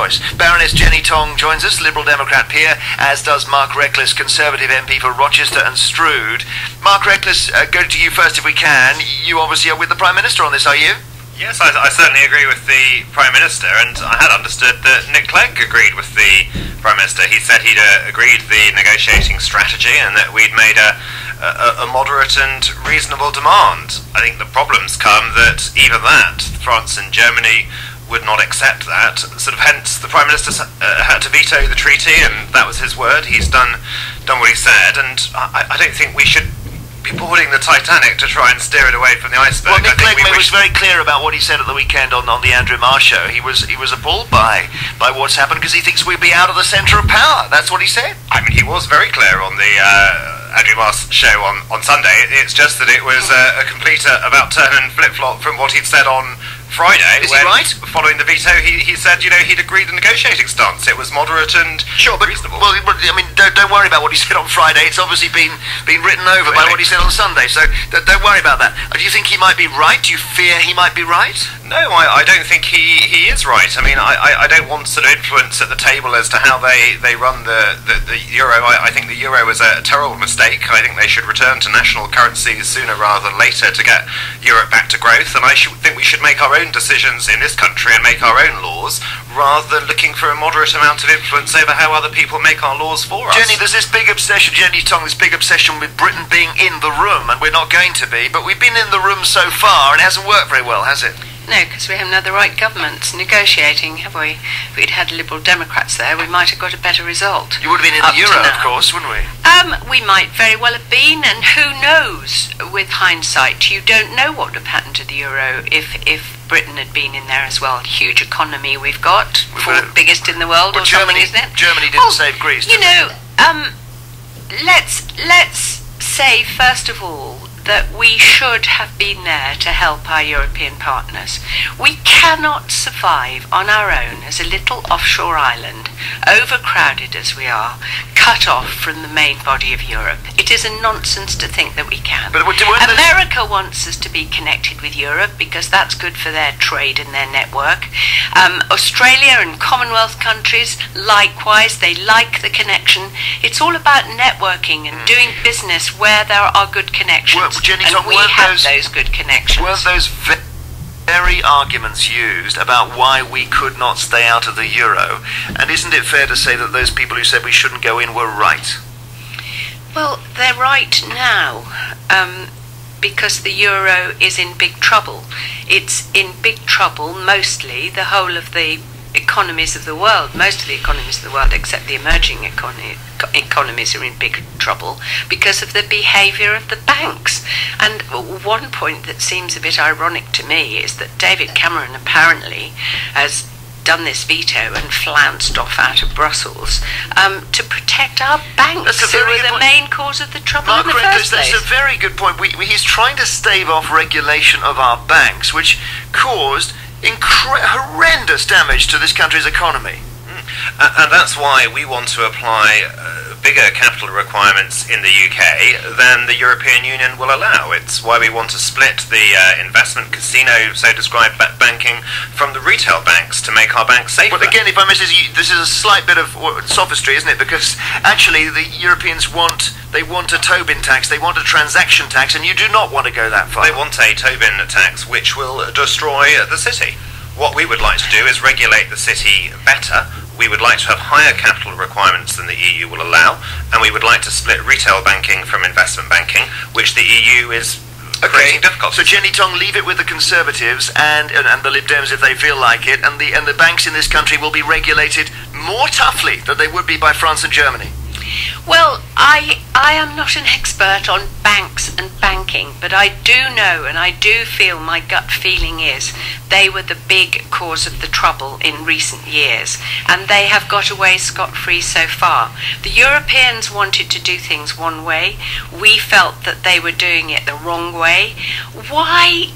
choice. Baroness Jenny Tonge joins us, Liberal Democrat peer, as does Mark Reckless, Conservative MP for Rochester and Strood. Mark Reckless, go to you first if we can. You obviously are with the Prime Minister on this, are you? Yes, I certainly agree with the Prime Minister, and I had understood that Nick Clegg agreed with the Prime Minister. He said he'd agreed the negotiating strategy and that we'd made a moderate and reasonable demand. I think the problems come that even that, France and Germany would not accept that, sort of hence the Prime Minister had to veto the treaty, and that was his word. He's done what he said, and I don't think we should be boarding the Titanic to try and steer it away from the iceberg. Well, Nick Clegg was very clear about what he said at the weekend on the Andrew Marr show. He was appalled by what's happened because he thinks we'd be out of the centre of power. That's what he said. I mean, he was very clear on the Andrew Marr show on Sunday. It's just that it was a complete about turn and flip-flop from what he'd said on Friday. Is he right? Following the veto, he said, he'd agreed the negotiating stance. It was moderate and reasonable. Well, I mean, don't worry about what he said on Friday. It's obviously been written over by what he said on Sunday, so don't worry about that. Do you think he might be right? Do you fear he might be right? No, I don't think he is right. I mean, I don't want sort of influence at the table as to how they run the euro. I think the euro was a terrible mistake. I think they should return to national currencies sooner rather than later to get Europe back to growth, and I think we should make our own decisions in this country and make our own laws rather than looking for a moderate amount of influence over how other people make our laws for us. Jenny, there's this big obsession, Jenny Tong, this big obsession with Britain being in the room, and we're not going to be, but we've been in the room so far and it hasn't worked very well, has it? No, because we haven't had the right governments negotiating, have we? If we'd had Liberal Democrats there, we might have got a better result. You would have been in the euro, of course, wouldn't we? We might very well have been, and who knows, with hindsight, you don't know what would have happened to the euro if Britain had been in there as well. Huge economy we've got, fourth biggest in the world or something, isn't it? Germany didn't save Greece, did they? Let's say, first of all, that we should have been there to help our European partners. We cannot survive on our own as a little offshore island, overcrowded as we are, cut off from the main body of Europe. It is a nonsense to think that we can. But America wants us to be connected with Europe because that's good for their trade and their network. Australia and Commonwealth countries, likewise, they like the connection. It's all about networking and doing business where there are good connections. Jenny, and we have those good connections. Weren't those very arguments used about why we could not stay out of the euro? And isn't it fair to say that those people who said we shouldn't go in were right? Well, they're right now, because the euro is in big trouble. It's in big trouble, mostly the whole of the economies of the world, most of the economies of the world except the emerging economies are in big trouble because of the behaviour of the banks. And one point that seems a bit ironic to me is that David Cameron apparently has done this veto and flounced off out of Brussels to protect our banks, who are the main cause of the trouble in the first place. That's a very good point. He's trying to stave off regulation of our banks, which caused horrendous damage to this country's economy. And that's why we want to apply bigger capital requirements in the UK than the European Union will allow. It's why we want to split the investment casino, so described, banking from the retail banks to make our banks safer. But again, if I miss this is a slight bit of sophistry, isn't it? Because actually the Europeans want a Tobin tax, they want a transaction tax, and you do not want to go that far. They want a Tobin tax which will destroy the city. What we would like to do is regulate the city better. We would like to have higher capital requirements than the EU will allow, and we would like to split retail banking from investment banking, which the EU is creating difficulties. So Jenny Tong, leave it with the Conservatives and the Lib Dems if they feel like it, and the banks in this country will be regulated more toughly than they would be by France and Germany. Well, I am not an expert on banks and banking, but I do know and I do feel, my gut feeling is, they were the big cause of the trouble in recent years, and they have got away scot-free so far. The Europeans wanted to do things one way. We felt that they were doing it the wrong way. Why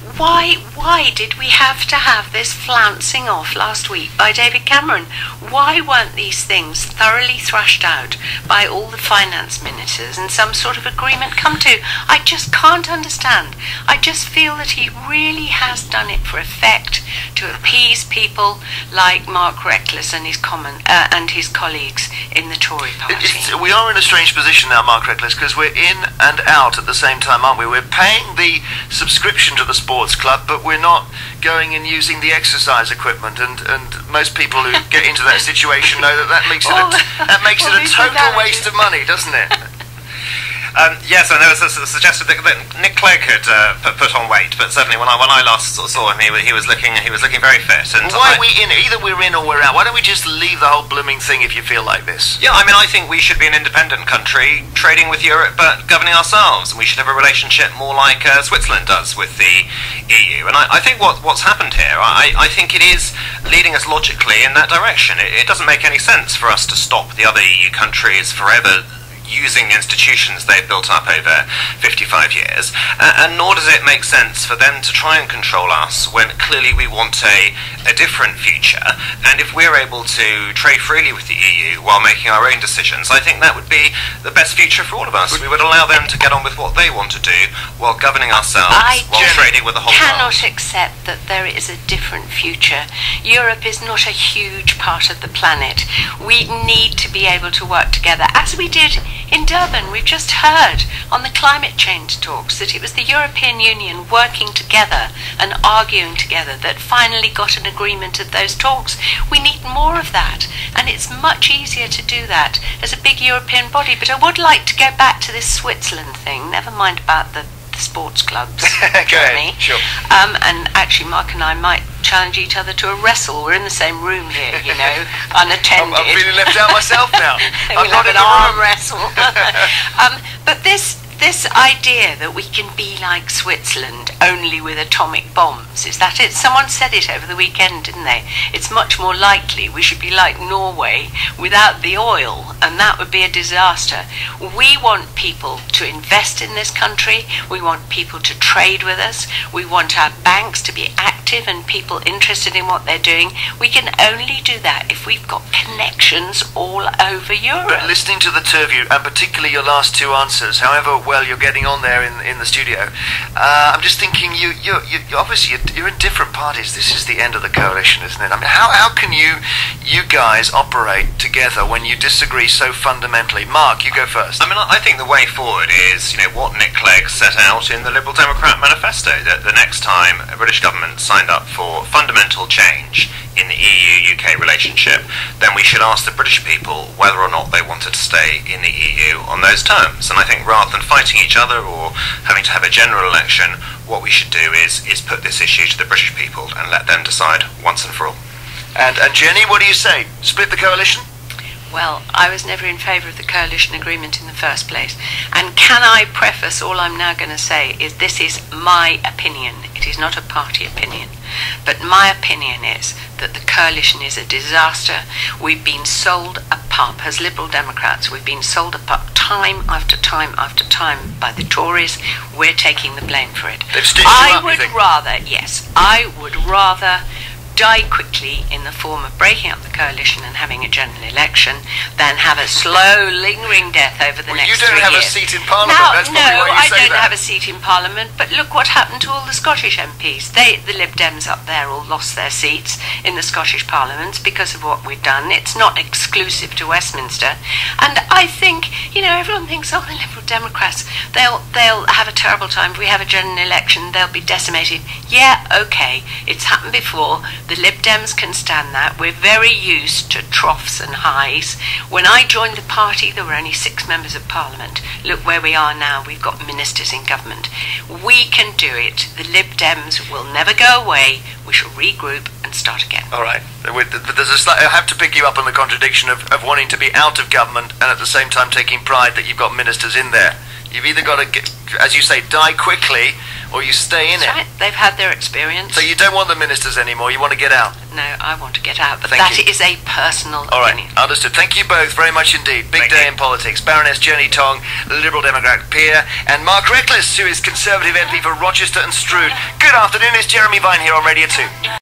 did we have to have this flouncing off last week by David Cameron? Why weren't these things thoroughly thrashed out by all the finance ministers ministers and some sort of agreement come to. I just can't understand. I just feel that he really has done it for effect, to appease people like Mark Reckless and his colleagues in the Tory party. We are in a strange position now, Mark Reckless, because we're in and out at the same time, aren't we? We're paying the subscription to the sports club, but we're not going and using the exercise equipment, and most people who get into that situation know that makes it a total waste of money, doesn't it? Yes, and there was a suggestion that Nick Clegg had put on weight, but certainly when I last saw him, he was looking very fit. And why are we in it? Either we're in or we're out. Why don't we just leave the whole blooming thing if you feel like this? Yeah, I mean, I think we should be an independent country, trading with Europe, but governing ourselves, and we should have a relationship more like Switzerland does with the EU. And I think what's happened here, I think it is leading us logically in that direction. It doesn't make any sense for us to stop the other EU countries forever using institutions they've built up over 55 years, and nor does it make sense for them to try and control us when clearly we want a different future. And if we're able to trade freely with the EU while making our own decisions, I think that would be the best future for all of us. We would allow them to get on with what they want to do while governing ourselves, while trading with the whole world. I cannot accept that there is a different future. Europe is not a huge part of the planet. We need to be able to work together, as we did in Durban. We've just heard on the climate change talks that it was the European Union working together and arguing together that finally got an agreement at those talks. We need more of that, and it's much easier to do that as a big European body. But I would like to go back to this Switzerland thing, never mind about the sports clubs. Go ahead, sure. And actually Mark and I might challenge each other to a wrestle. We're in the same room here, you know, unattended. I'm feeling left out myself now. We'll have an arm wrestle. But this idea that we can be like Switzerland only with atomic bombs, is that it? Someone said it over the weekend, didn't they? It's much more likely we should be like Norway without the oil, and that would be a disaster. We want people to invest in this country. We want people to trade with us. We want our banks to be active and people interested in what they're doing. We can only do that if we've got connections all over Europe. But listening to the two of you, and particularly your last two answers, however well you're getting on there in the studio, I'm just thinking you obviously you're in different parties. This is the end of the coalition, isn't it? I mean, how can you guys operate together when you disagree so fundamentally? Mark, you go first. I mean, I think the way forward is, what Nick Clegg set out in the Liberal Democrat manifesto, that the next time a British government signed up for fundamental change in the EU-UK relationship, then we should ask the British people whether or not they wanted to stay in the EU on those terms. And I think rather than fighting each other or having to have a general election, what we should do is put this issue to the British people and let them decide once and for all. And Jenny, what do you say? Split the coalition? Well, I was never in favour of the coalition agreement in the first place. And can I preface all I'm now going to say is this is my opinion. It is not a party opinion. But my opinion is that the coalition is a disaster. We've been sold a pup. As Liberal Democrats, we've been sold a pup time after time after time by the Tories. We're taking the blame for it. They've stitched you up, you think? I would rather die quickly in the form of breaking up the coalition and having a general election than have a slow, lingering death over the next 3 years. You don't have a seat in Parliament, that's probably why you I say don't that. have a seat in Parliament, but look what happened to all the Scottish MPs. The Lib Dems up there all lost their seats in the Scottish Parliament because of what we've done. It's not exclusive to Westminster. And I think, everyone thinks, the Liberal Democrats, they'll have a terrible time. If we have a general election, they'll be decimated. Yeah, okay, it's happened before. The Lib Dems can stand that. We're very used to troughs and highs. When I joined the party, there were only 6 members of Parliament. Look where we are now. We've got ministers in government. We can do it. The Lib Dems will never go away. We shall regroup and start again. All right. But there's I have to pick you up on the contradiction of wanting to be out of government and at the same time taking pride that you've got ministers in there. You've either got to, as you say, die quickly, or you stay in it. That's right. They've had their experience. So you don't want the ministers anymore, you want to get out? No, I want to get out, but Thank you. is a personal All right, opinion. understood. Thank you both very much indeed. Big day in politics. Baroness Jenny Tonge, Liberal Democrat peer, and Mark Reckless, who is Conservative MP for Rochester and Strood. Good afternoon, it's Jeremy Vine here on Radio 2.